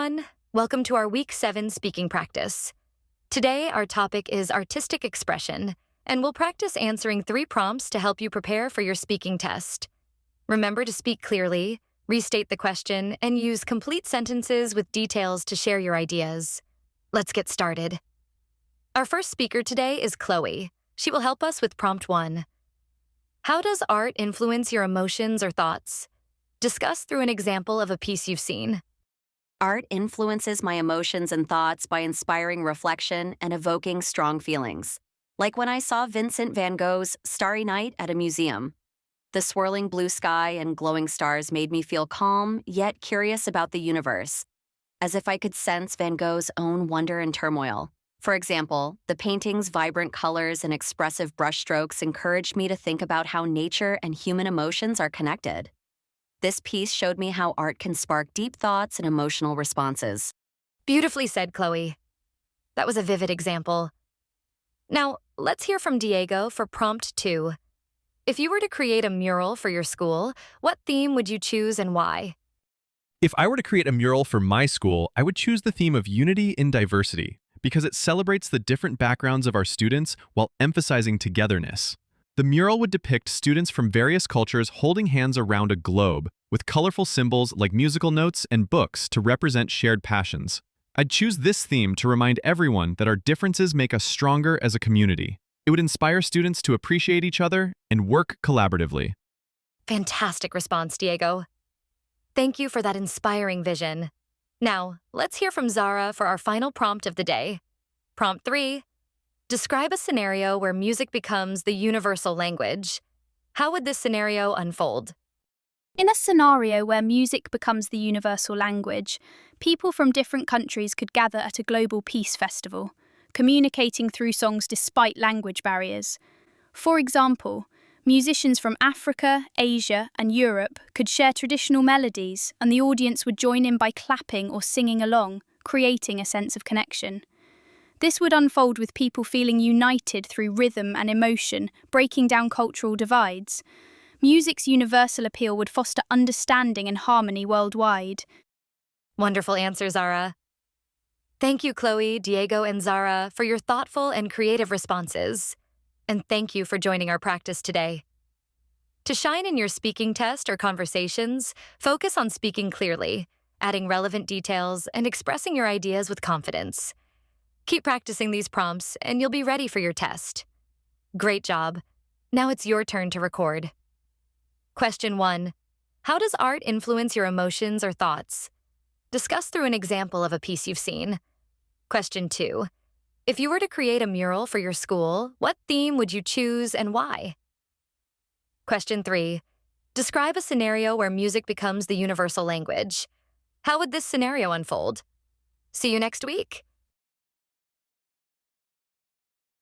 everyone. Welcome to our Week 7 speaking practice. Today, our topic is artistic expression, and we'll practice answering 3 prompts to help you prepare for your speaking test. Remember to speak clearly, restate the question, and use complete sentences with details to share your ideas. Let's get started. Our first speaker today is Chloe. She will help us with prompt 1. How does art influence your emotions or thoughts? Discuss through an example of a piece you've seen. Art influences my emotions and thoughts by inspiring reflection and evoking strong feelings. Like when I saw Vincent van Gogh's Starry Night at a museum. The swirling blue sky and glowing stars made me feel calm, yet curious about the universe, as if I could sense Van Gogh's own wonder and turmoil. For example, the painting's vibrant colors and expressive brushstrokes encouraged me to think about how nature and human emotions are connected. This piece showed me how art can spark deep thoughts and emotional responses. Beautifully said, Chloe. That was a vivid example. Now, let's hear from Diego for prompt 2. If you were to create a mural for your school, what theme would you choose and why? If I were to create a mural for my school, I would choose the theme of unity in diversity, because it celebrates the different backgrounds of our students while emphasizing togetherness. The mural would depict students from various cultures holding hands around a globe, with colorful symbols like musical notes and books to represent shared passions. I'd choose this theme to remind everyone that our differences make us stronger as a community. It would inspire students to appreciate each other and work collaboratively. Fantastic response, Diego. Thank you for that inspiring vision. Now, let's hear from Zara for our final prompt of the day. Prompt 3. Describe a scenario where music becomes the universal language. How would this scenario unfold? In a scenario where music becomes the universal language, people from different countries could gather at a global peace festival, communicating through songs despite language barriers. For example, musicians from Africa, Asia, and Europe could share traditional melodies, and the audience would join in by clapping or singing along, creating a sense of connection. This would unfold with people feeling united through rhythm and emotion, breaking down cultural divides. Music's universal appeal would foster understanding and harmony worldwide. Wonderful answer, Zara. Thank you, Chloe, Diego, and Zara, for your thoughtful and creative responses. And thank you for joining our practice today. To shine in your speaking test or conversations, focus on speaking clearly, adding relevant details, and expressing your ideas with confidence. Keep practicing these prompts, and you'll be ready for your test. Great job. Now it's your turn to record. Question 1. How does art influence your emotions or thoughts? Discuss through an example of a piece you've seen. Question 2. If you were to create a mural for your school, what theme would you choose and why? Question 3. Describe a scenario where music becomes the universal language. How would this scenario unfold? See you next week.